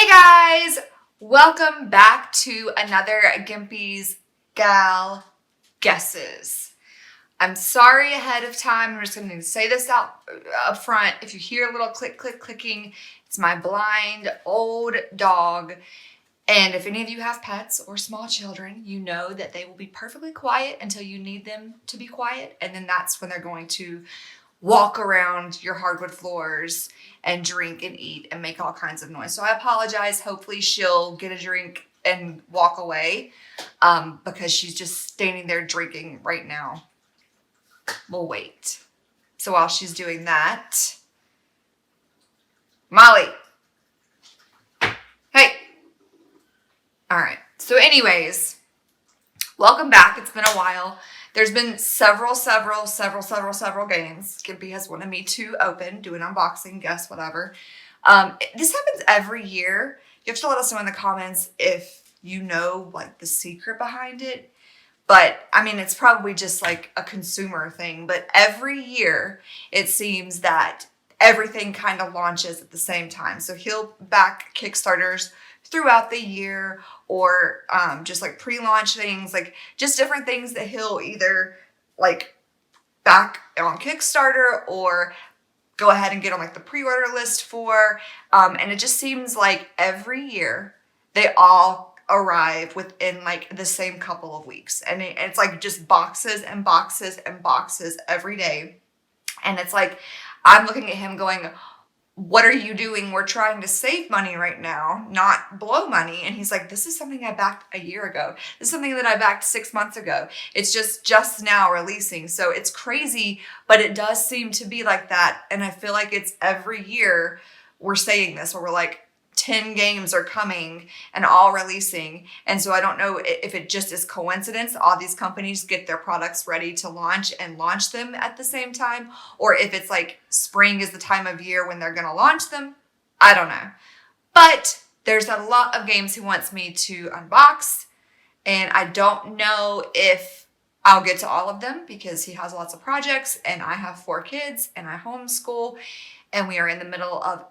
Hey guys, welcome back to another Gimpys Gal Guesses. I'm sorry ahead of time. I'm just going to say this out up front. If you hear a little clicking, it's my blind old dog. And if any of you have pets or small children, you know that they will be perfectly quiet until you need them to be quiet. And then that's when they're going to walk around your hardwood floors and drink and eat and make all kinds of noise. So I apologize. Hopefully she'll get a drink and walk away because she's just standing there drinking right now. We'll wait. So while she's doing that, Molly. Hey. All right. So anyways, welcome back. It's been a while. There's been several games Gimpy has wanted me to open, do an unboxing, guess, whatever. This happens every year. You have to let us know in the comments if you know like the secret behind it. But I mean, it's probably just like a consumer thing. But every year it seems that everything kind of launches at the same time. So he'll back Kickstarters throughout the year, or just like pre-launch things, like just different things that he'll either like back on Kickstarter or go ahead and get on like the pre-order list for. And it just seems like every year they all arrive within like the same couple of weeks. And it's like just boxes and boxes and boxes every day. And it's like, I'm looking at him going, what are you doing? We're trying to save money right now, not blow money. And he's like, this is something I backed a year ago. This is something that I backed 6 months ago. It's just now releasing. So it's crazy, but it does seem to be like that. And I feel like it's every year we're saying this, where we're like, 10 games are coming and all releasing. And so I don't know if it just is coincidence. All these companies get their products ready to launch and launch them at the same time, or if it's like spring is the time of year when they're going to launch them. I don't know. But there's a lot of games he wants me to unbox, and I don't know if I'll get to all of them because he has lots of projects and I have 4 kids and I homeschool, and we are in the middle of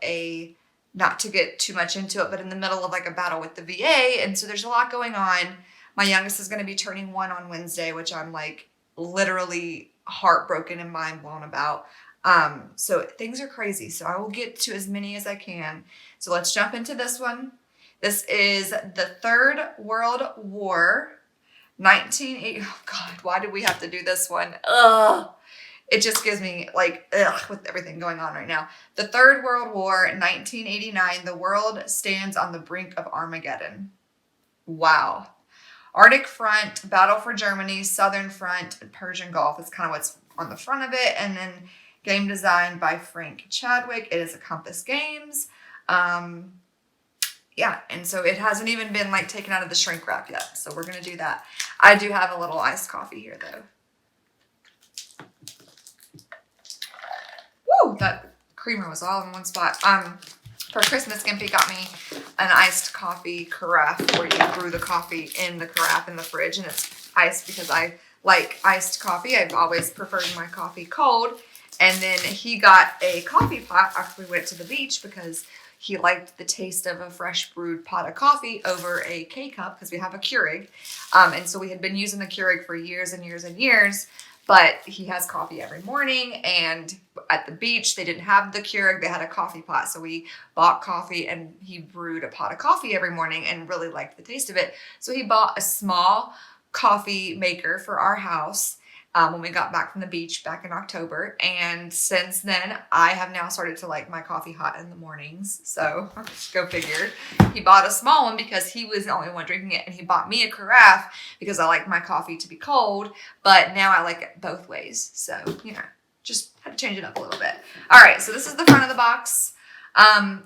not to get too much into it, but in the middle of like a battle with the VA. And so there's a lot going on. My youngest is going to be turning 1 on Wednesday, which I'm like literally heartbroken and mind blown about. So things are crazy. So I will get to as many as I can. So let's jump into this one. This is the Third World War, 1980. Oh God, why did we have to do this one? Ugh. It just gives me like, ugh, with everything going on right now. The Third World War, 1989, the world stands on the brink of Armageddon. Wow. Arctic Front, Battle for Germany, Southern Front, and Persian Gulf is kind of what's on the front of it. And then game designed by Frank Chadwick. It is a Compass Games. Yeah, and so it hasn't even been like taken out of the shrink wrap yet. So we're going to do that. I do have a little iced coffee here though. Woo, that creamer was all in one spot. For Christmas, Gimpy got me an iced coffee carafe where you brew the coffee in the carafe in the fridge, and it's iced because I like iced coffee. I've always preferred my coffee cold. And then he got a coffee pot after we went to the beach because he liked the taste of a fresh brewed pot of coffee over a K-cup because we have a Keurig. And so we had been using the Keurig for years and years and years. But he has coffee every morning, and at the beach, they didn't have the Keurig, they had a coffee pot. So we bought coffee, and he brewed a pot of coffee every morning and really liked the taste of it. So he bought a small coffee maker for our house when we got back from the beach back in October. And since then, I have now started to like my coffee hot in the mornings. So go figure. He bought a small one because he was the only one drinking it. And he bought me a carafe because I like my coffee to be cold. But now I like it both ways. So, you know, just had to change it up a little bit. All right, so this is the front of the box.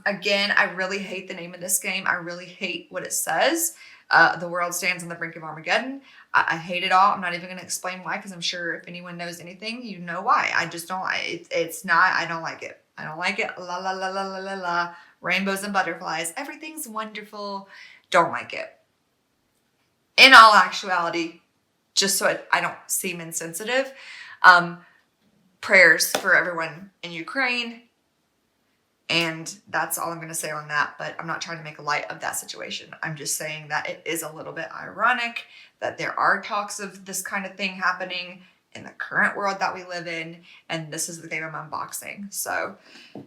Again, I really hate the name of this game. I really hate what it says. The world stands on the brink of Armageddon. I hate it all. I'm not even going to explain why, because I'm sure if anyone knows anything, you know why. I just don't like it. It's not, I don't like it. I don't like it. La, la, la, la, la, la, la. Rainbows and butterflies. Everything's wonderful. Don't like it. In all actuality, just so I don't seem insensitive, prayers for everyone in Ukraine. And that's all I'm going to say on that. But I'm not trying to make light of that situation. I'm just saying that it is a little bit ironic that there are talks of this kind of thing happening in the current world that we live in. And this is the game I'm unboxing. So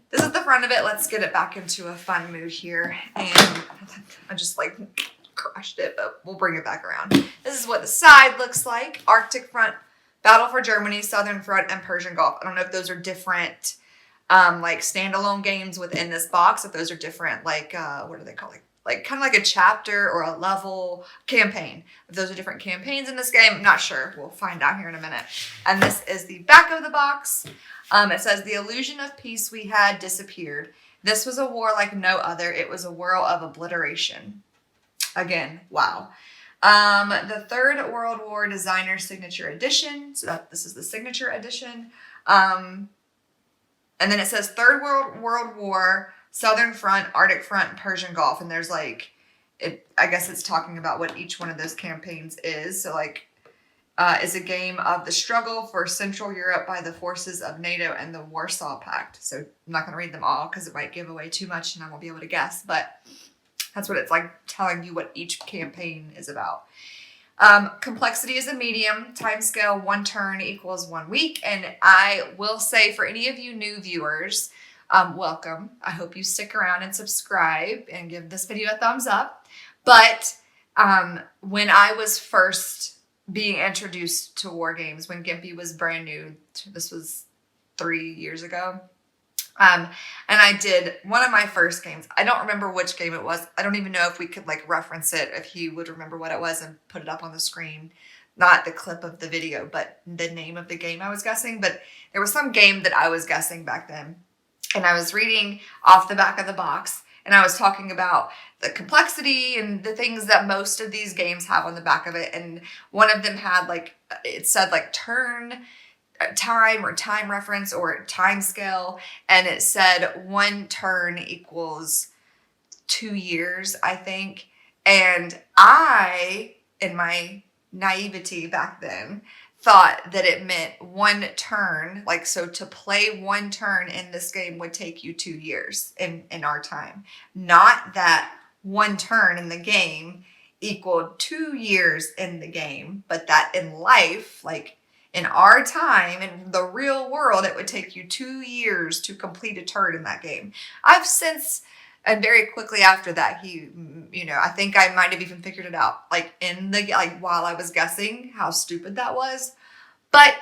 this is the front of it. Let's get it back into a fun mood here. And I just like crushed it, but we'll bring it back around. This is what the side looks like. Arctic front, Battle for Germany, Southern Front, and Persian Gulf. I don't know if those are different like standalone games within this box, if those are different, like what are they called? Like kind of like a chapter or a level campaign. If those are different campaigns in this game, I'm not sure. We'll find out here in a minute. And this is the back of the box. It says, the illusion of peace we had disappeared. This was a war like no other. It was a whirl of obliteration. Again, wow. The Third World War Designer Signature Edition. So this is the Signature Edition. And then it says Third World War, Southern Front, Arctic Front, and Persian Gulf. And there's like, I guess it's talking about what each one of those campaigns is. So like, is a game of the struggle for Central Europe by the forces of NATO and the Warsaw Pact. So I'm not going to read them all because it might give away too much and I won't be able to guess. But that's what it's like, telling you what each campaign is about. Complexity is a medium. Time scale, 1 turn equals 1 week. And I will say, for any of you new viewers, welcome. I hope you stick around and subscribe and give this video a thumbs up. But when I was first being introduced to war games, when Gimpy was brand new, this was 3 years ago. And I did one of my first games. I don't remember which game it was. I don't even know if we could like reference it, if he would remember what it was and put it up on the screen. Not the clip of the video, but the name of the game I was guessing. But there was some game that I was guessing back then. And I was reading off the back of the box. And I was talking about the complexity and the things that most of these games have on the back of it. And one of them had like, it said like turn time or time reference or time scale, and it said 1 turn equals 2 years, I think. And I, in my naivety back then, thought that it meant 1 turn, like, so to play 1 turn in this game would take you 2 years in our time. Not that 1 turn in the game equaled 2 years in the game, but that in life, like in our time, in the real world, it would take you 2 years to complete a turn in that game. I've since, and very quickly after that, I think I might have even figured it out, like while I was guessing how stupid that was. But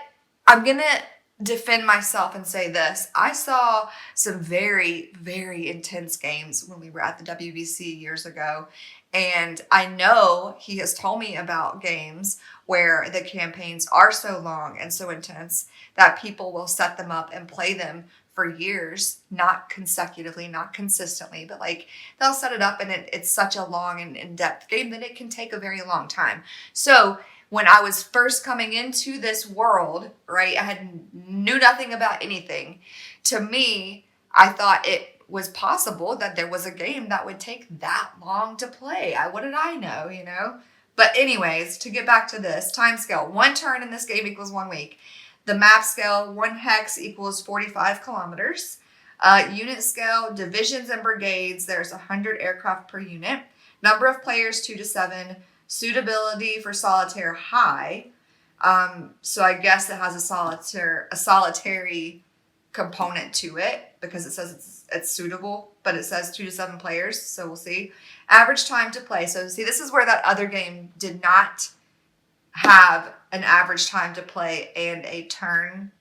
I'm going to defend myself and say this. I saw some very, very intense games when we were at the WBC years ago. And I know he has told me about games where the campaigns are so long and so intense that people will set them up and play them for years, not consecutively, not consistently, but like they'll set it up and it's such a long and in-depth game that it can take a very long time. So when I was first coming into this world, right, I knew nothing about anything. To me, I thought it was possible that there was a game that would take that long to play. What did I know, But anyways, to get back to this, time scale, 1 turn in this game equals 1 week. The map scale, 1 hex equals 45 kilometers. Unit scale, divisions and brigades, there's 100 aircraft per unit. Number of players, 2 to 7. Suitability for solitaire, high. So I guess it has a solitary component to it because it says it's suitable, but it says 2 to 7 players, so we'll see. Average time to play. So see, this is where that other game did not have an average time to play and a turn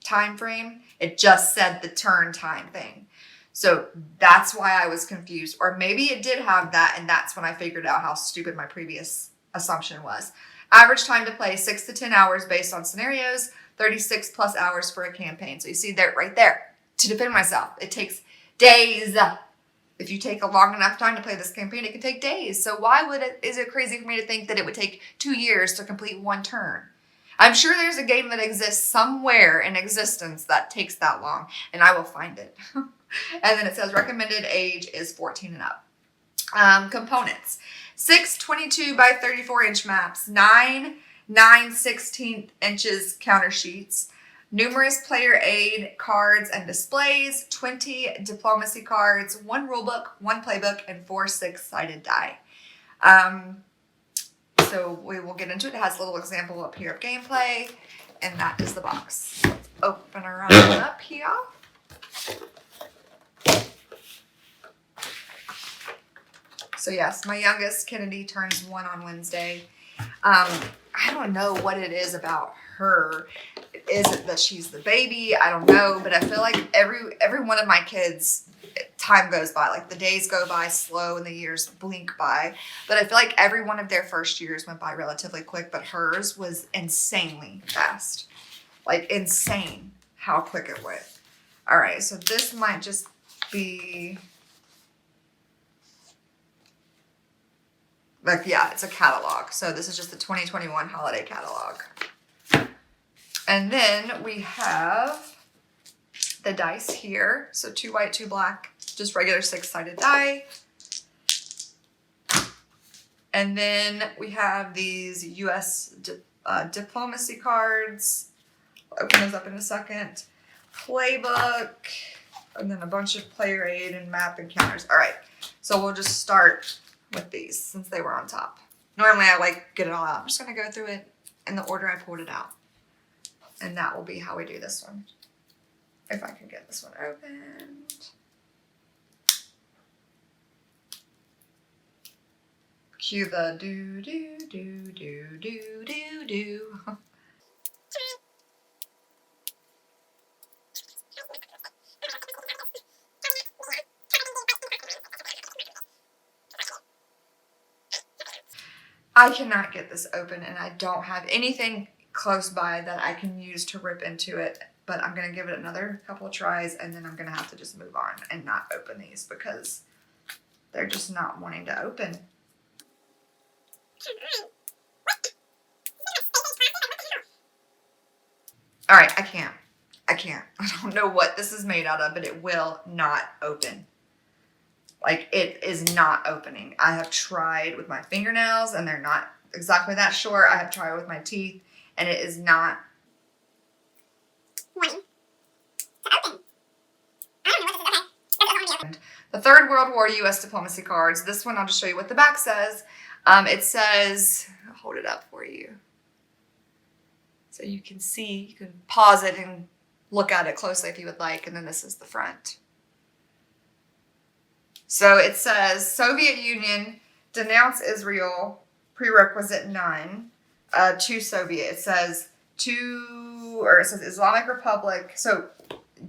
time frame. It just said the turn time thing. So that's why I was confused. Or maybe it did have that, and that's when I figured out how stupid my previous assumption was. Average time to play, 6 to 10 hours based on scenarios, 36 plus hours for a campaign. So you see that right there. To defend myself, it takes days. If you take a long enough time to play this campaign, it can take days. So is it crazy for me to think that it would take 2 years to complete 1 turn? I'm sure there's a game that exists somewhere in existence that takes that long, and I will find it. And then it says recommended age is 14 and up. Components. 6 22 by 34 inch maps. 9 9/16 inches counter sheets. numerous player aid cards and displays, 20 diplomacy cards, 1 rulebook, 1 playbook, and 4 6-sided die. So we will get into it. It has a little example up here of gameplay, and that is the box. Let's open her up here. So yes, my youngest, Kennedy, turns 1 on Wednesday. I don't know what it is about her. Is it that she's the baby? I don't know, but I feel like every one of my kids, time goes by. Like the days go by slow and the years blink by. But I feel like every one of their first years went by relatively quick, but hers was insanely fast. Like insane how quick it went. All right, so this might just be... Like, yeah, it's a catalog. So this is just the 2021 holiday catalog. And then we have the dice here. So 2 white, 2 black, just regular 6-sided die. And then we have these U.S. diplomacy cards. I'll open those up in a second. Playbook. And then a bunch of player aid and map encounters. All right, so we'll just start with these since they were on top. Normally I like get it all out. I'm just going to go through it in the order I pulled it out. And that will be how we do this one. If I can get this one opened. Cue the do do do do do do do. I cannot get this open, and I don't have anything close by that I can use to rip into it, but I'm going to give it another couple of tries, and then I'm going to have to just move on and not open these because they're just not wanting to open. All right, I can't. I don't know what this is made out of, but it will not open. Like, it is not opening. I have tried with my fingernails, and they're not exactly that short. I have tried with my teeth, and it is not wanting to open. I don't know what this is. Okay. The Third World War U.S. diplomacy cards. This one, I'll just show you what the back says. It says, I'll hold it up for you. So you can see, you can pause it and look at it closely if you would like, and then this is the front. So it says, Soviet Union, denounce Israel, prerequisite none, to Soviet. It says Islamic Republic, so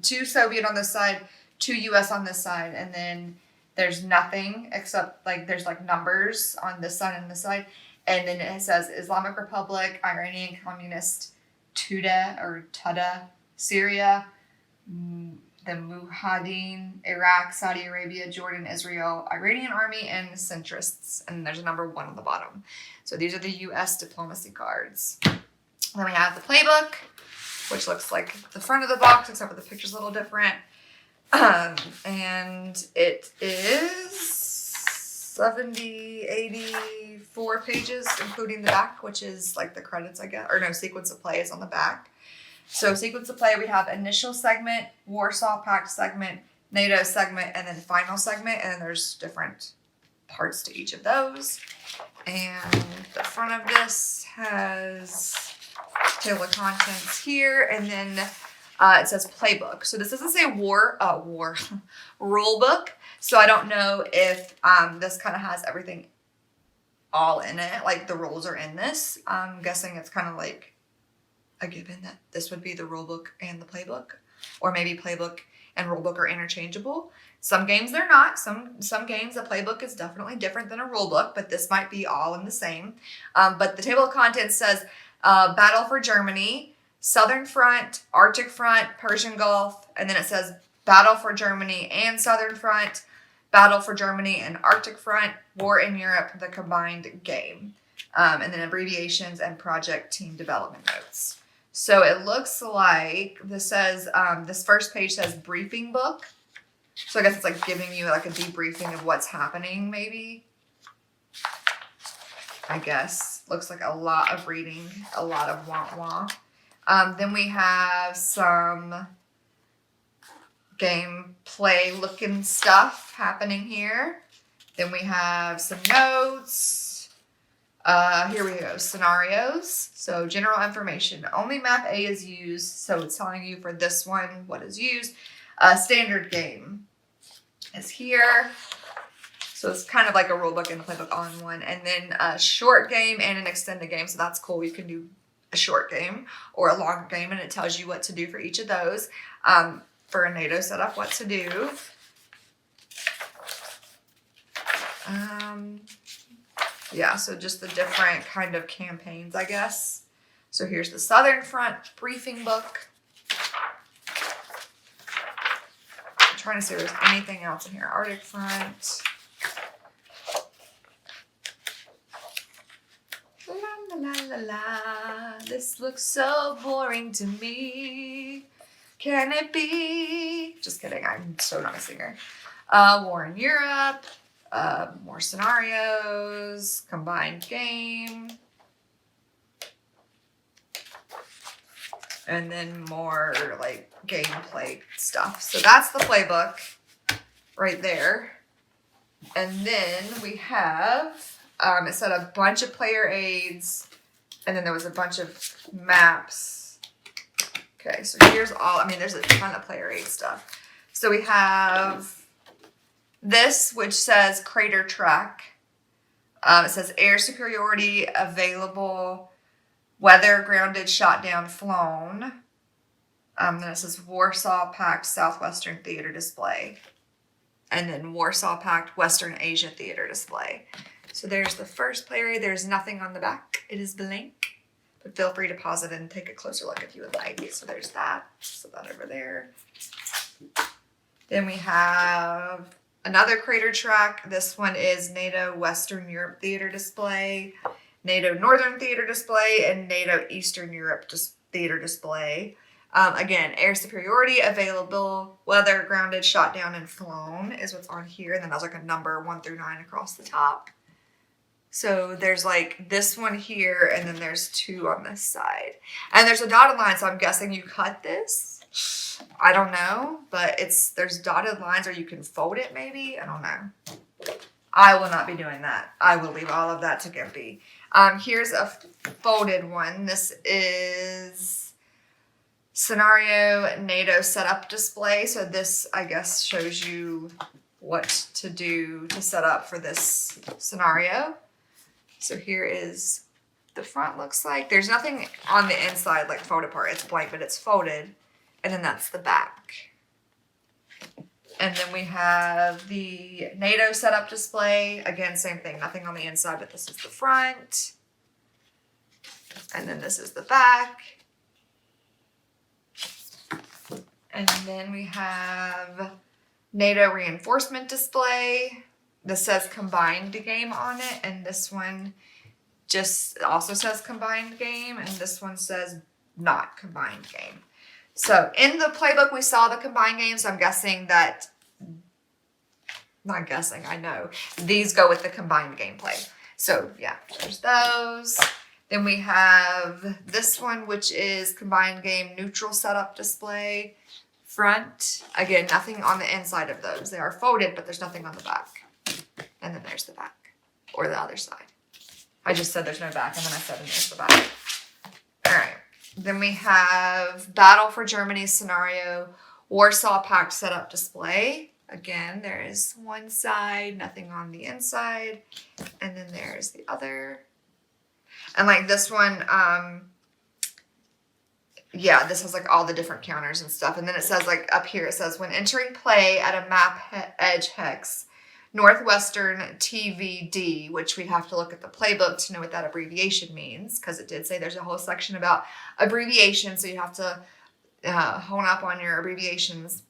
to Soviet on this side, to US on this side, and then there's nothing except, like, there's like numbers on this side and this side, and then it says Islamic Republic, Iranian Communist, Tuda, Syria, the Mujahideen, Iraq, Saudi Arabia, Jordan, Israel, Iranian army, and centrists. And there's a number 1 on the bottom. So these are the U.S. diplomacy cards. Then we have the playbook, which looks like the front of the box, except for the picture's a little different. And it is 84 pages, including the back, which is like the credits, I guess. Or no, sequence of play is on the back. So sequence of play, we have initial segment, Warsaw Pact segment, NATO segment, and then final segment. And then there's different parts to each of those. And the front of this has table of contents here. And then it says playbook. So this doesn't say rule book. So I don't know if this kind of has everything all in it. Like the rules are in this. I'm guessing it's kind of like a given that this would be the rule book and the playbook, or maybe playbook and rule book are interchangeable. Some games they're not. Some games the playbook is definitely different than a rule book, but this might be all in the same. But the table of contents says battle for Germany, Southern Front, Arctic Front, Persian Gulf, and then it says battle for Germany and Southern Front, battle for Germany and Arctic Front, war in Europe, the combined game, and then abbreviations and project team development notes. So it looks like this says, this first page says briefing book. So I guess it's like giving you like a debriefing of what's happening, maybe. I guess. Looks like a lot of reading, a lot of wah-wah. Then we have some gameplay looking stuff happening here. Then we have some notes. Here we go, scenarios. So general information. Only map A is used, so it's telling you for this one what is used. Standard game is here. So it's kind of like a rulebook and a playbook all in one. And then a short game and an extended game. So that's cool. You can do a short game or a long game, and it tells you what to do for each of those. For a NATO setup, what to do. Yeah, so just the different kind of campaigns, I guess. So here's the Southern Front briefing book. I'm trying to see if there's anything else in here. Arctic Front. La la la la. This looks so boring to me. Can it be? Just kidding. I'm so not a singer. War in Europe. More scenarios. Combined game. And then more like gameplay stuff. So that's the playbook right there. And then we have, it said a bunch of player aids. And then there was a bunch of maps. Okay, so here's all, there's a ton of player aid stuff. So we have this, which says crater track. It says air superiority available, weather grounded, shot down, flown. Then it says Warsaw Pact Southwestern Theater display. And then Warsaw Pact Western Asia Theater display. So there's the first player aid. There's nothing on the back. It is blank. But feel free to pause it and take a closer look if you would like. So there's that. So that over there. Then we have another crater track. This one is NATO Western Europe Theater display, NATO Northern Theater display, and NATO Eastern Europe Theater display. Again, air superiority available, weather grounded, shot down, and flown is what's on here. And then there's like a number 1 through 9 across the top. So there's like this one here, and then there's 2 on this side. And there's a dotted line, so I'm guessing you cut this. I don't know, but there's dotted lines, or you can fold it maybe. I don't know. I will not be doing that. I will leave all of that to Gimpy. Here's a folded one. This is scenario NATO setup display. So this, I guess, shows you what to do to set up for this scenario. So here is the front looks like. There's nothing on the inside like folded part. It's blank, but it's folded. And then that's the back. And then we have the NATO setup display. Again, same thing. Nothing on the inside, but this is the front. And then this is the back. And then we have NATO reinforcement display. This says combined game on it, and this one just also says combined game, and this one says not combined game. So in the playbook, we saw the combined game, so I'm guessing that, not guessing, I know, these go with the combined gameplay. So yeah, there's those. Then we have this one, which is combined game neutral setup display. Front, again, nothing on the inside of those. They are folded, but there's nothing on the back. And then there's the back, or the other side. I just said there's no back, and then I said, and there's the back. All right. Then we have Battle for Germany scenario, Warsaw Pact setup display. Again, there is one side, nothing on the inside. And then there's the other. And like this one, yeah, this has like all the different counters and stuff. And then it says like up here, it says when entering play at a map edge hex, Northwestern TVD, which we'd have to look at the playbook to know what that abbreviation means, because it did say there's a whole section about abbreviations, so you have to hone up on your abbreviations.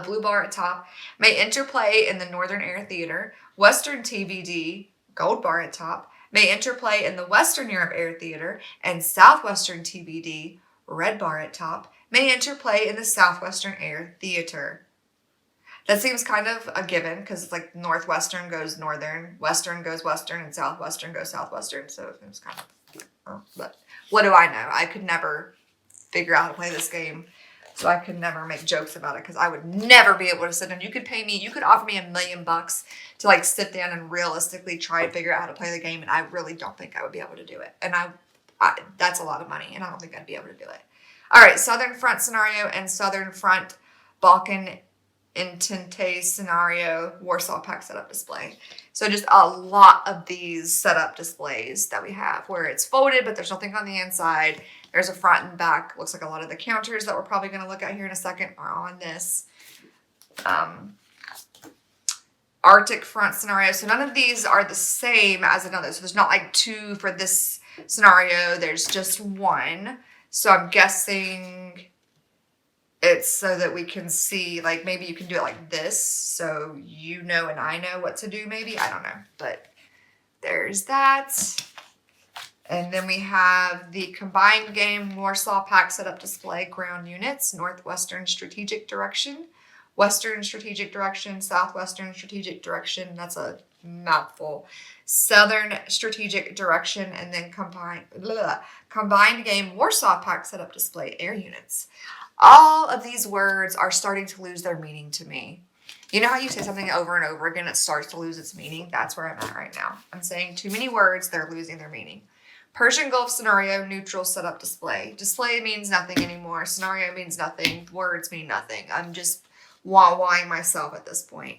Blue bar at top, may interplay in the Northern Air Theater. Western TVD, gold bar at top, may interplay in the Western Europe Air Theater. And Southwestern TVD, red bar at top, may interplay in the Southwestern Air Theater. That seems kind of a given, because it's like Northwestern goes Northern, Western goes Western, and Southwestern goes Southwestern. So it seems kind of, but what do I know? I could never figure out how to play this game. So I could never make jokes about it because I would never be able to sit down. You could offer me $1 million to like sit down and realistically try and figure out how to play the game. And I really don't think I would be able to do it. And that's a lot of money and I don't think I'd be able to do it. All right, Southern Front scenario and Southern Front Balkan Entente scenario, Warsaw Pack setup display. So just a lot of these setup displays that we have where it's folded, but there's nothing on the inside. There's a front and back. Looks like a lot of the counters that we're probably going to look at here in a second are on this. Arctic front scenario. So none of these are the same as another. So there's not like two for this scenario. There's just one. So I'm guessing it's so that we can see, like maybe you can do it like this. So you know and I know what to do maybe. I don't know. But there's that. And then we have the combined game Warsaw Pack setup display ground units, Northwestern Strategic Direction, Western Strategic Direction, Southwestern Strategic Direction. That's a mouthful. Southern Strategic Direction, and then combined game Warsaw Pack setup display air units. All of these words are starting to lose their meaning to me. You know how you say something over and over again, it starts to lose its meaning? That's where I'm at right now. I'm saying too many words, they're losing their meaning. Persian Gulf scenario, neutral setup display. Display means nothing anymore. Scenario means nothing. Words mean nothing. I'm just wah-wahing myself at this point.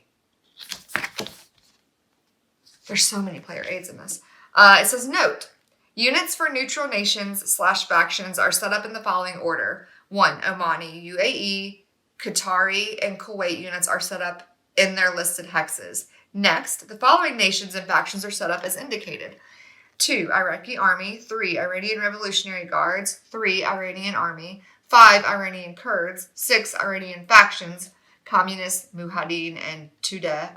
There's so many player aids in this. It says, note, units for neutral nations / factions are set up in the following order. 1. Omani, UAE, Qatari, and Kuwait units are set up in their listed hexes. Next, the following nations and factions are set up as indicated. 2. Iraqi Army. 3. Iranian Revolutionary Guards. 3. Iranian Army. 5. Iranian Kurds. 6. Iranian factions. Communists, Mujahideen, and Tudeh.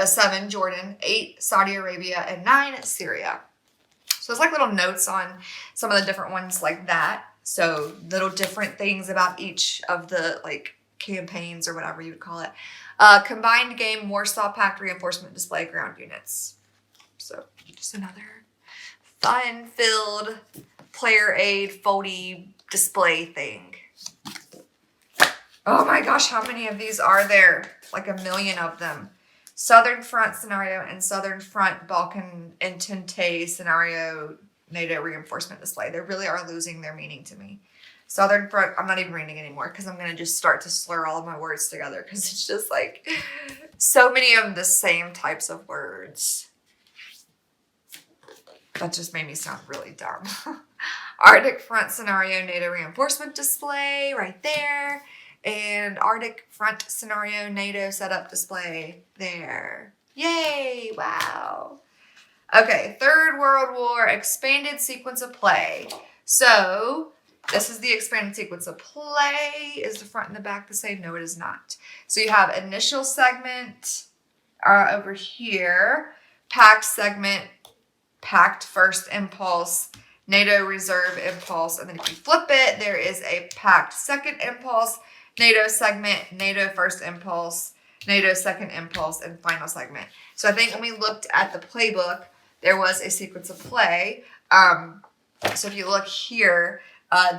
7. Jordan. 8. Saudi Arabia. And 9. Syria. So it's like little notes on some of the different ones like that. So little different things about each of the like campaigns or whatever you would call it. Combined game Warsaw Pact reinforcement display ground units. So just another fun-filled player aid foldy display thing. Oh my gosh, how many of these are there? Like 1 million of them. Southern Front scenario and Southern Front Balkan Entente scenario NATO reinforcement display. They really are losing their meaning to me. Southern Front, I'm not even reading anymore because I'm going to just start to slur all of my words together because it's just like so many of the same types of words. That just made me sound really dumb. Arctic Front scenario NATO reinforcement display right there. And Arctic Front scenario NATO setup display there. Yay! Wow. Okay, Third World War expanded sequence of play. So this is the expanded sequence of play. Is the front and the back the same? No, it is not. So you have initial segment over here, packed segment, packed first impulse, NATO reserve impulse, and then if you flip it, there is a packed second impulse, NATO segment, NATO first impulse, NATO second impulse, and final segment. So I think when we looked at the playbook, there was a sequence of play. So if you look here,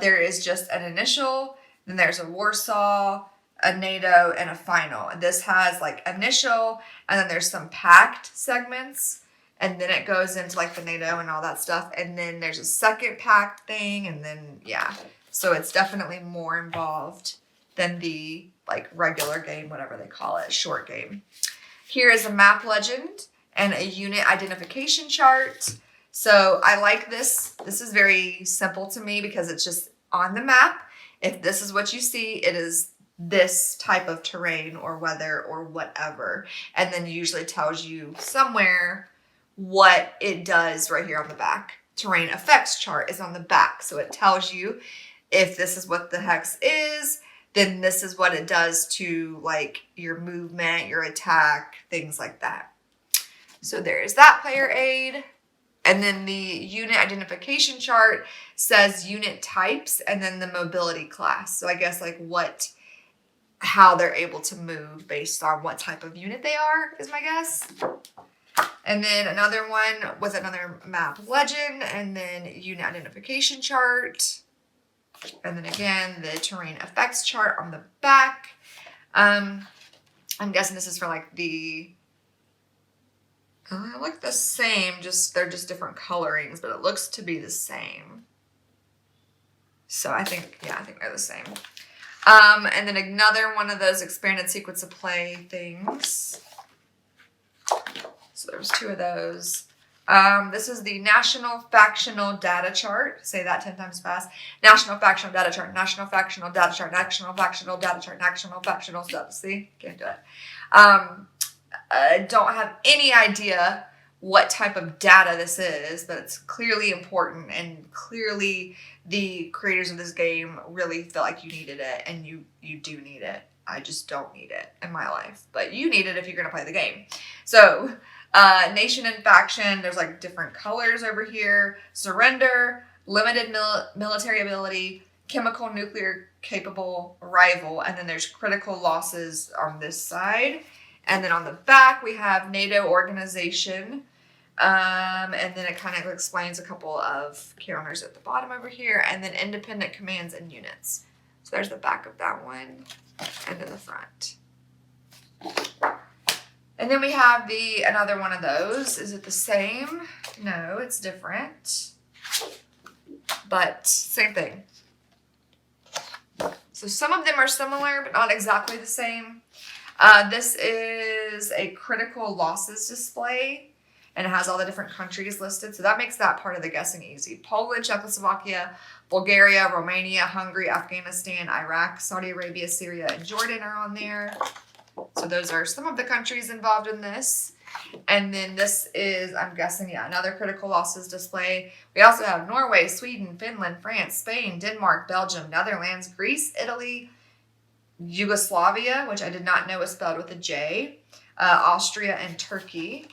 there is just an initial, then there's a Warsaw, a NATO, and a final. And this has like initial, and then there's some packed segments, and then it goes into like the NATO and all that stuff. And then there's a second packed thing, and then, yeah. So it's definitely more involved than the like regular game, whatever they call it, short game. Here is a map legend and a unit identification chart. So I like this. This is very simple to me because it's just on the map. If this is what you see, it is this type of terrain or weather or whatever. And then it usually tells you somewhere what it does right here on the back. Terrain effects chart is on the back. So it tells you if this is what the hex is, then this is what it does to like your movement, your attack, things like that. So there's that player aid. And then the unit identification chart says unit types and then the mobility class. So I guess like how they're able to move based on what type of unit they are is my guess. And then another one with another map legend and then unit identification chart. And then again, the terrain effects chart on the back. I'm guessing this is for like the, look the same, they're just different colorings, but it looks to be the same. So I think they're the same. And then another one of those expanded sequence of play things. So there's 2 of those. This is the National Factional Data Chart. Say that 10 times fast. National Factional Data Chart. National Factional Data Chart. National Factional Data Chart. National Factional Data. See? Can't do it. I don't have any idea what type of data this is, but it's clearly important, and clearly the creators of this game really felt like you needed it, and you do need it. I just don't need it in my life, but you need it if you're going to play the game. So, nation and faction, there's like different colors over here. Surrender, limited military ability, chemical nuclear capable rival, and then there's critical losses on this side. And then on the back, we have NATO organization. And then it kind of explains a couple of counters at the bottom over here. And then independent commands and units. So there's the back of that one. And then the front. And then we have another one of those. Is it the same? No, it's different. But same thing. So some of them are similar, but not exactly the same. This is a critical losses display, and it has all the different countries listed. So that makes that part of the guessing easy. Poland, Czechoslovakia, Bulgaria, Romania, Hungary, Afghanistan, Iraq, Saudi Arabia, Syria, and Jordan are on there. So those are some of the countries involved in this. And then this is, I'm guessing, another critical losses display. We also have Norway, Sweden, Finland, France, Spain, Denmark, Belgium, Netherlands, Greece, Italy, Yugoslavia, which I did not know was spelled with a J, Austria, and Turkey,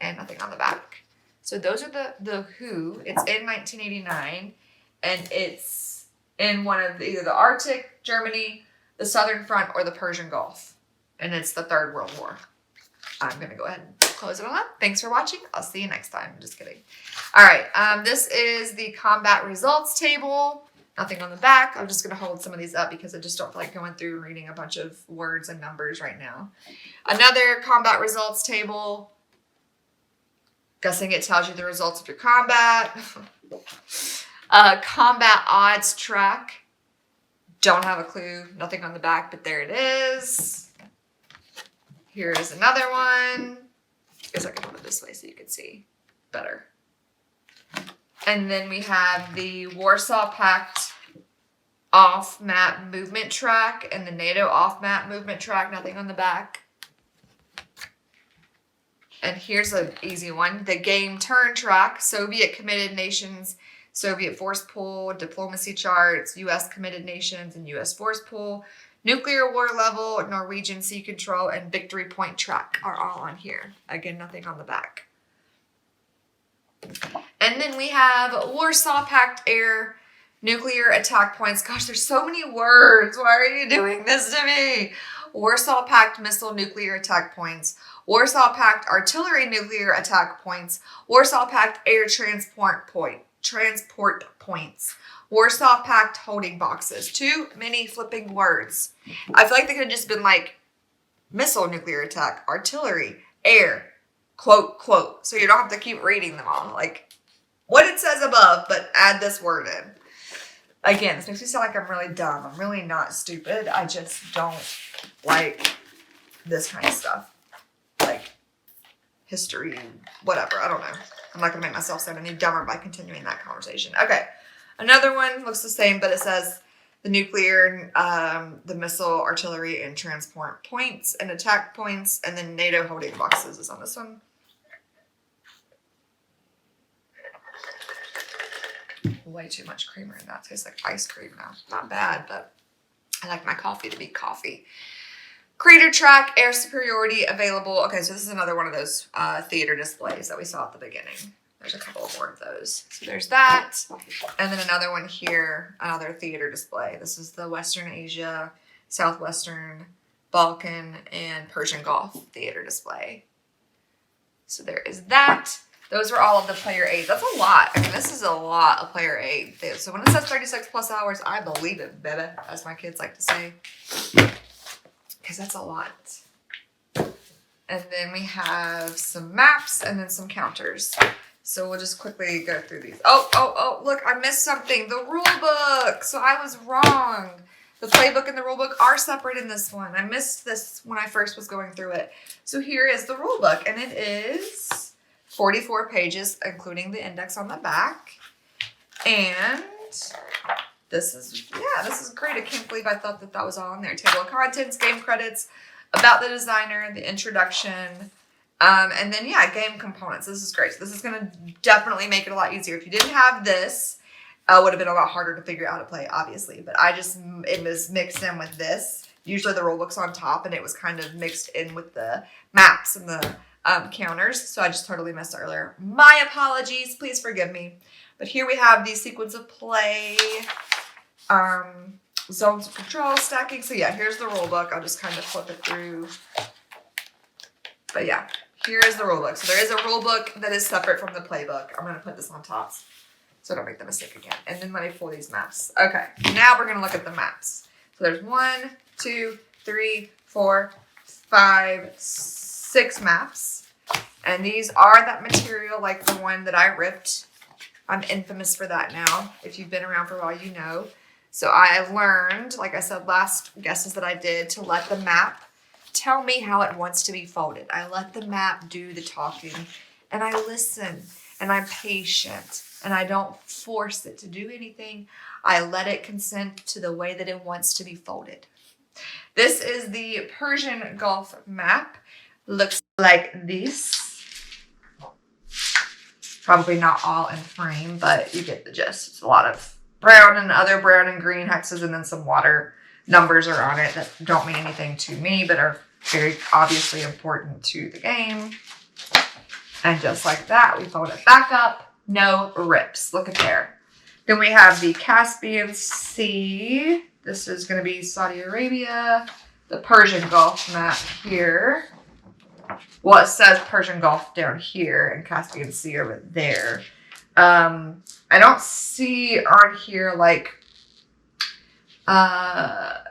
and nothing on the back. So those are the who. It's in 1989, and it's in one of either the Arctic, Germany, the Southern Front, or the Persian Gulf, and it's the Third World War. I'm going to go ahead and close it on up. Thanks for watching. I'll see you next time. Just kidding. All right, this is the combat results table. Nothing on the back. I'm just going to hold some of these up because I just don't feel like going through and reading a bunch of words and numbers right now. Another combat results table. Guessing it tells you the results of your combat. Combat odds track. Don't have a clue. Nothing on the back, but there it is. Here is another one. I guess I can hold it this way so you can see better. And then we have the Warsaw Pact off-map movement track and the NATO off-map movement track. Nothing on the back. And here's an easy one. The game turn track, Soviet committed nations, Soviet force pool, diplomacy charts, U.S. committed nations, and U.S. force pool. Nuclear war level, Norwegian sea control, and victory point track are all on here. Again, nothing on the back. And then we have Warsaw Pact air nuclear attack points. Gosh, there's so many words. Why are you doing this to me? Warsaw Pact missile nuclear attack points. Warsaw Pact artillery nuclear attack points. Warsaw Pact air transport points. Warsaw Pact holding boxes. Too many flipping words. I feel like they could have just been like missile nuclear attack, artillery, air, quote. So you don't have to keep reading them all. Like what it says above, but add this word in. Again, this makes me sound like I'm really dumb. I'm really not stupid. I just don't like this kind of stuff. Like history, whatever. I don't know. I'm not going to make myself sound any dumber by continuing that conversation. Okay. Another one looks the same, but it says the nuclear, the missile, artillery, and transport points and attack points, and then NATO holding boxes is on this one. Way too much creamer in that. It tastes like ice cream now. Not bad, but I like my coffee to be coffee. Crater track, air superiority available. Okay, so this is another one of those theater displays that we saw at the beginning. There's a couple more of those. So there's that. And then another one here, another theater display. This is the Western Asia, Southwestern, Balkan, and Persian Gulf theater display. So there is that. Those were all of the player aid. That's a lot. I mean, this is a lot of player aid. So when it says 36 plus hours, I believe it, baby, as my kids like to say. Because that's a lot. And then we have some maps and then some counters. So we'll just quickly go through these. Oh, look, I missed something. The rule book. So I was wrong. The playbook and the rule book are separate in this one. I missed this when I first was going through it. So here is the rule book, and it is 44 pages, including the index on the back. And this is great. I can't believe I thought that was all in there. Table of contents, game credits, about the designer, the introduction, and then, yeah, game components. This is great. So this is going to definitely make it a lot easier. If you didn't have this, it would have been a lot harder to figure out how to play, obviously. But it was mixed in with this. Usually the rule book's on top, and it was kind of mixed in with the maps and the counters. So I just totally missed it earlier. My apologies. Please forgive me. But here we have the sequence of play, zones of control, stacking. So yeah, here's the rule book. I'll just kind of flip it through. But yeah, here is the rule book. So there is a rule book that is separate from the playbook. I'm going to put this on top so I don't make the mistake again. And then let me pull these maps. Okay, now we're going to look at the maps. So there's 1, 2, 3, 4, 5, 6 maps. And these are that material like the one that I ripped. I'm infamous for that now. If you've been around for a while, you know. So I learned, like I said last guesses that I did, to let the map tell me how it wants to be folded. I let the map do the talking, and I listen, and I'm patient, and I don't force it to do anything. I let it consent to the way that it wants to be folded. This is the Persian Gulf map. Looks like this. Probably not all in frame, but you get the gist. It's a lot of brown and other brown and green hexes, and then some water numbers are on it that don't mean anything to me, but are very obviously important to the game. And just like that, we fold it back up. No rips. Look at there. Then we have the Caspian Sea. This is going to be Saudi Arabia. The Persian Gulf map here. Well, it says Persian Gulf down here and Caspian Sea over there. I don't see on here like, I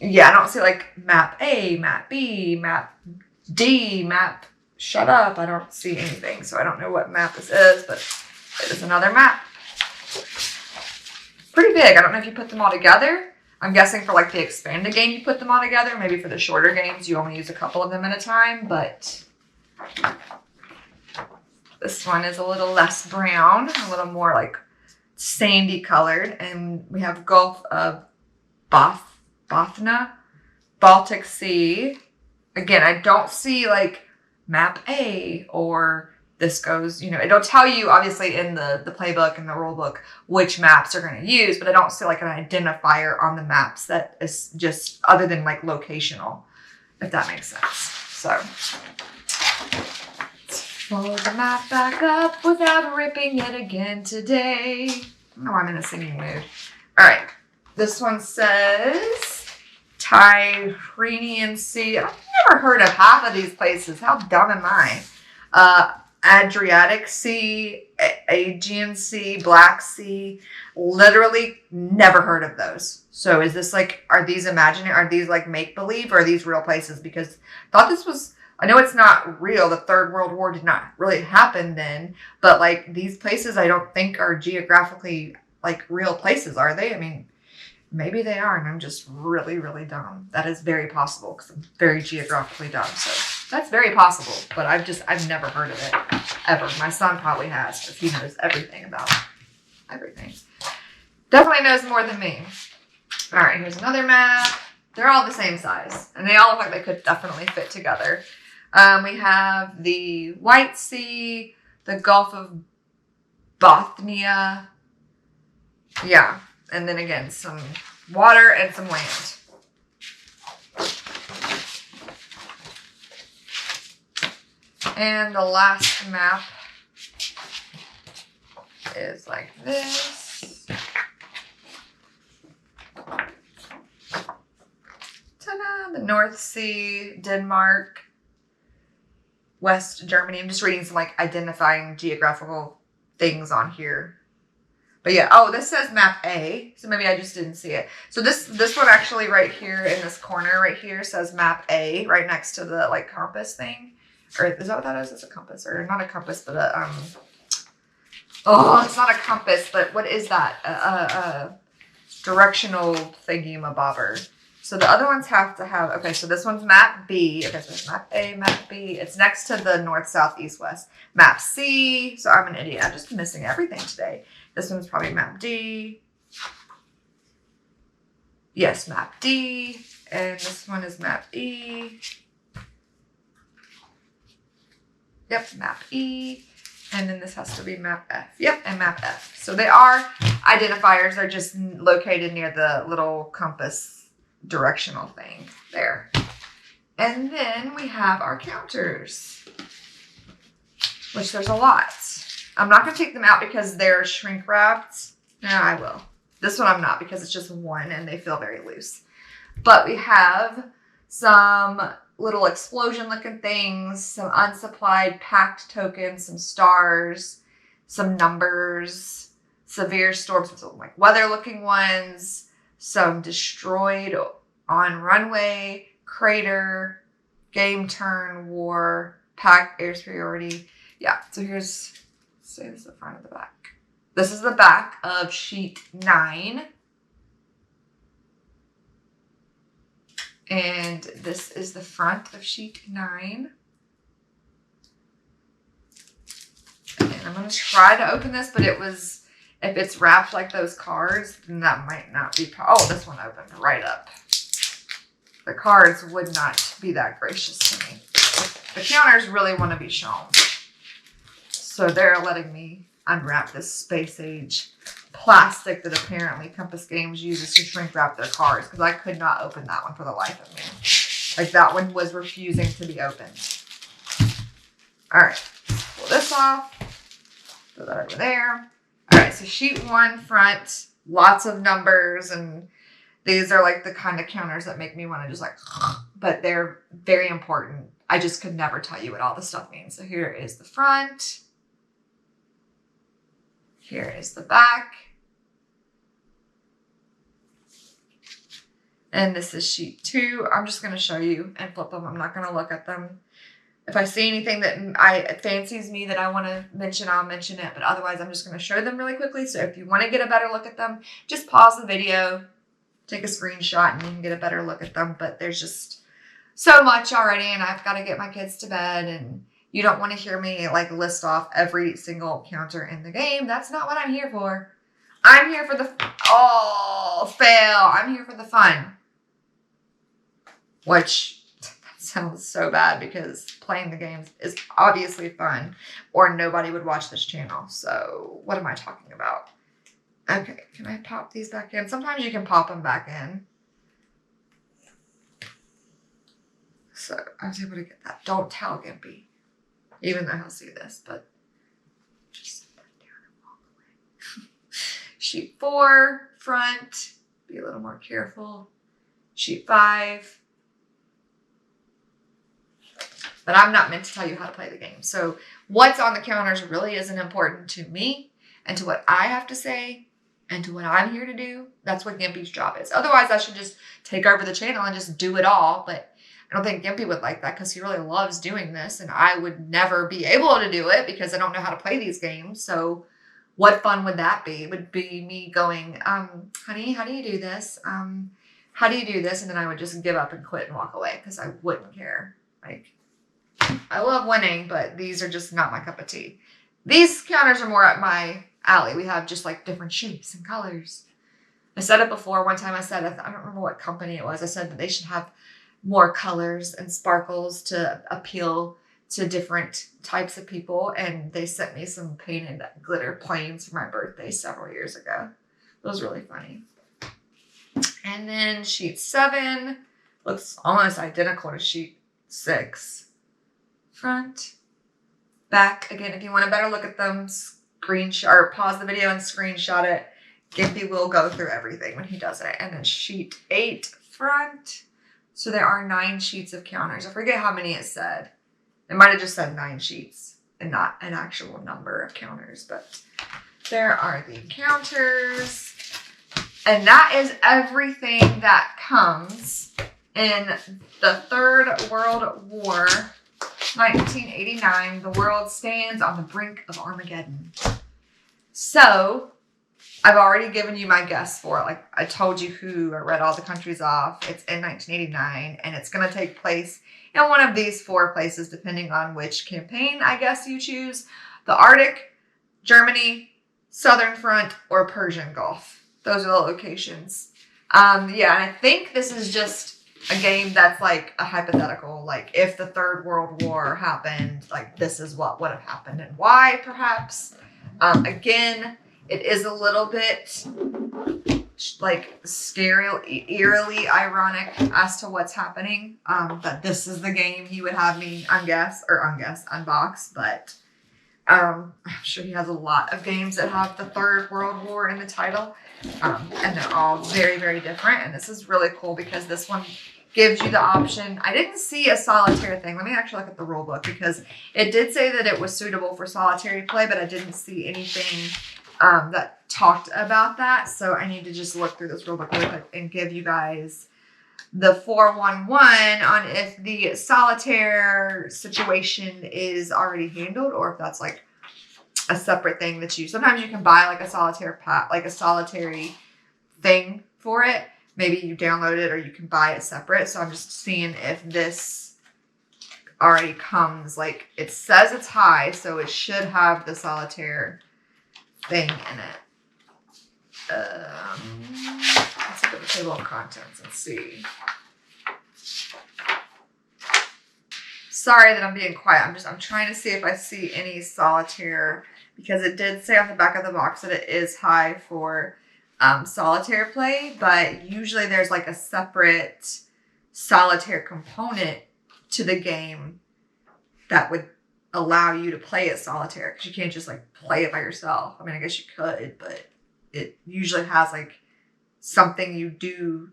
don't see like map A, map B, map D, map shut up. I don't see anything. So I don't know what map this is, but it is another map. Pretty big. I don't know if you put them all together. I'm guessing for like the expanded game, you put them all together. Maybe for the shorter games, you only use a couple of them at a time, but this one is a little less brown, a little more like sandy colored. And we have Gulf of Bothnia, Baltic Sea. Again, I don't see like map A or this goes, it'll tell you obviously in the playbook and the rule book which maps are going to use, but I don't see like an identifier on the maps that is just other than like locational, if that makes sense. So let's fold the map back up without ripping it again today. Oh, I'm in a singing mood. All right. This one says Tyrrhenian Sea. I've never heard of half of these places. How dumb am I? Adriatic Sea, Aegean Sea, Black Sea. Literally never heard of those. So is this like, are these imaginary? Are these like make-believe or are these real places? Because I thought this was, I know it's not real. The Third World War did not really happen then. But like these places I don't think are geographically like real places, are they? I mean, maybe they are and I'm just really, really dumb. That is very possible because I'm very geographically dumb. So that's very possible, but I've never heard of it, ever. My son probably has, because he knows everything about everything. Definitely knows more than me. All right, here's another map. They're all the same size, and they all look like they could definitely fit together. We have the White Sea, the Gulf of Bothnia. Yeah, and then again, some water and some land. And the last map is like this. Ta-da! The North Sea, Denmark. West Germany. I'm just reading some like identifying geographical things on here. But yeah, oh, this says map A, so maybe I just didn't see it. So this one actually right here in this corner right here says map A, right next to the like compass thing. Or is that what that is? It's a compass, or not a compass, but a oh, it's not a compass, but what is that? A directional thingy-mabobber. So the other ones have to have, okay, so this one's map B. Okay, so there's map A, map B. It's next to the north, south, east, west. Map C. So I'm an idiot. I'm just missing everything today. This one's probably map D. Yes, map D. And this one is map E. Yep, map E. And then this has to be map F. Yep, and map F. So they are identifiers. They're just located near the little compass directional thing there. And then we have our counters, which there's a lot. I'm not going to take them out because they're shrink wrapped. No, I will. This one I'm not because it's just one and they feel very loose. But we have some little explosion looking things, some unsupplied packed tokens, some stars, some numbers, severe storms, some like weather looking ones, some destroyed on runway, crater, game turn, war, pack air superiority. Yeah, so here's, say this is the front of the back. This is the back of sheet 9. And this is the front of sheet 9. And I'm going to try to open this, but if it's wrapped like those cards, then that might not be, oh, this one opened right up. The cards would not be that gracious to me. The counters really want to be shown. So they're letting me unwrap this space age plastic that apparently Compass Games uses to shrink wrap their cards, because I could not open that one for the life of me. Like that one was refusing to be opened. All right, pull this off. Throw that over there. All right, so sheet 1 front, lots of numbers, and these are like the kind of counters that make me want to just like, but they're very important. I just could never tell you what all this stuff means. So here is the front. Here is the back. And this is sheet 2. I'm just going to show you and flip them. I'm not going to look at them. If I see anything that fancies me that I want to mention, I'll mention it. But otherwise, I'm just going to show them really quickly. So if you want to get a better look at them, just pause the video, take a screenshot, and you can get a better look at them. But there's just so much already, and I've got to get my kids to bed, and you don't want to hear me like list off every single counter in the game. That's not what I'm here for. I'm here for the, fail. I'm here for the fun. Which, that sounds so bad because playing the games is obviously fun or nobody would watch this channel. So what am I talking about? Okay, can I pop these back in? Sometimes you can pop them back in. So I was able to get that. Don't tell Gimpy. Even though he'll see this, but just set that down and walk away. Sheet 4, front. Be a little more careful. Sheet 5. But I'm not meant to tell you how to play the game. So what's on the counters really isn't important to me and to what I have to say and to what I'm here to do. That's what Gimpy's job is. Otherwise, I should just take over the channel and just do it all. But I don't think Gimpy would like that because he really loves doing this. And I would never be able to do it because I don't know how to play these games. So what fun would that be? It would be me going, honey, how do you do this? How do you do this? And then I would just give up and quit and walk away because I wouldn't care. Like, I love winning, but these are just not my cup of tea. These counters are more up my alley. We have just like different shapes and colors. I said it before. One time I said, I don't remember what company it was. I said that they should have more colors and sparkles to appeal to different types of people. And they sent me some painted glitter planes for my birthday several years ago. It was really funny. And then sheet 7 looks almost identical to sheet 6. Front, back. Again, if you want a better look at them, screenshot or pause the video and screenshot it. Gimpy will go through everything when he does it. And then sheet 8, front. So there are 9 sheets of counters. I forget how many it said. It might have just said 9 sheets and not an actual number of counters, but there are the counters. And that is everything that comes in the Third World War, 1989. The world stands on the brink of Armageddon. So, I've already given you my guess for it. Like, I told you who, I read all the countries off. It's in 1989, and it's going to take place in one of these 4 places, depending on which campaign, I guess, you choose. The Arctic, Germany, Southern Front, or Persian Gulf. Those are the locations. Yeah, and I think this is just a game that's like a hypothetical. Like, if the Third World War happened, like, this is what would have happened and why, perhaps. Again, it is a little bit like eerily ironic as to what's happening. That this is the game he would have me unbox, but I'm sure he has a lot of games that have the Third World War in the title. And they're all very, very different. And this is really cool because this one gives you the option. I didn't see a solitaire thing. Let me actually look at the rule book because it did say that it was suitable for solitary play, but I didn't see anything that talked about that. So I need to just look through this rule book really quick and give you guys the 411 on if the solitaire situation is already handled or if that's like a separate thing that sometimes you can buy like a solitaire like a solitary thing for it. Maybe you download it or you can buy it separate. So I'm just seeing if this already comes, like it says it's high, so it should have the solitaire thing in it. Let's look at the table of contents and see. Sorry that I'm being quiet. I'm trying to see if I see any solitaire because it did say on the back of the box that it is high for solitaire play, but usually there's like a separate solitaire component to the game that would allow you to play it solitaire because you can't just like play it by yourself. I mean, I guess you could, but it usually has like something you do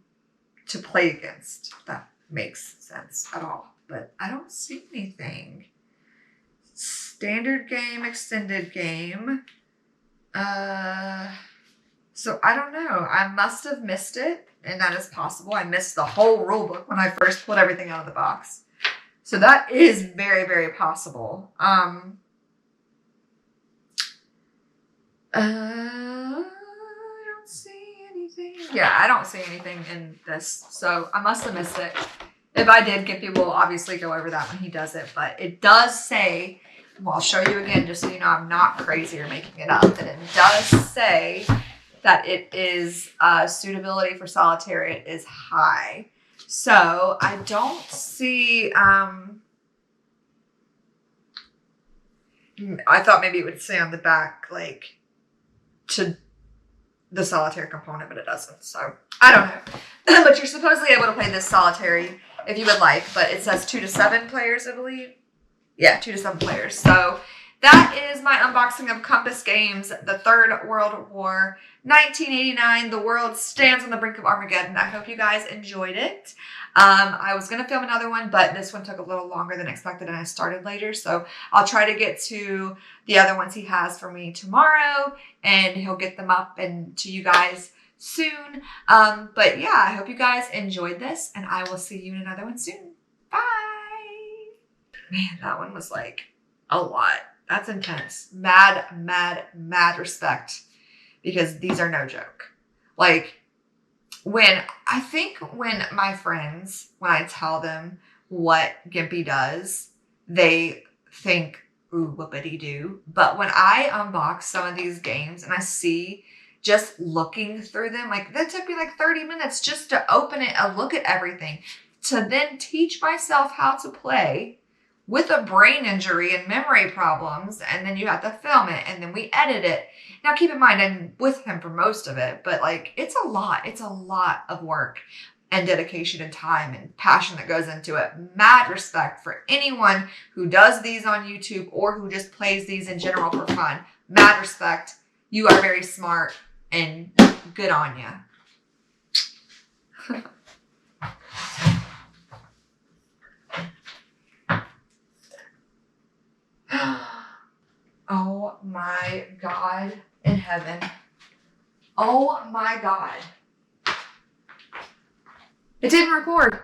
to play against. If that makes sense at all. But I don't see anything. Standard game, extended game. So I don't know. I must have missed it, and that is possible. I missed the whole rule book when I first pulled everything out of the box. So that is very, very possible. I don't see anything. Yeah, I don't see anything in this. So I must have missed it. If I did, Gimpy will obviously go over that when he does it. But it does say, well, I'll show you again just so you know I'm not crazy or making it up. That it does say that it is suitability for solitaire. It is high. So I don't see, I thought maybe it would say on the back, like, to the solitaire component, but it doesn't. So I don't know. But you're supposedly able to play this solitary if you would like, but it says 2 to 7 players, I believe. Yeah, 2 to 7 players. So that is my unboxing of Compass Games, the Third World War, 1989. The world stands on the brink of Armageddon. I hope you guys enjoyed it. I was going to film another one, but this one took a little longer than expected and I started later. So I'll try to get to the other ones he has for me tomorrow and he'll get them up and to you guys soon. But yeah, I hope you guys enjoyed this and I will see you in another one soon. Bye. Man, that one was like a lot. That's intense. Mad, mad, mad respect because these are no joke. Like when my friends, when I tell them what Gimpy does, they think, ooh, whoopity-doo. But when I unbox some of these games and I see just looking through them, like that took me like 30 minutes just to open it and look at everything, to then teach myself how to play with a brain injury and memory problems, and then you have to film it, and then we edit it. Now, keep in mind, I'm with him for most of it, but like, it's a lot. It's a lot of work and dedication and time and passion that goes into it. Mad respect for anyone who does these on YouTube or who just plays these in general for fun. Mad respect. You are very smart and good on you. Oh my God in heaven. Oh my God. It didn't record.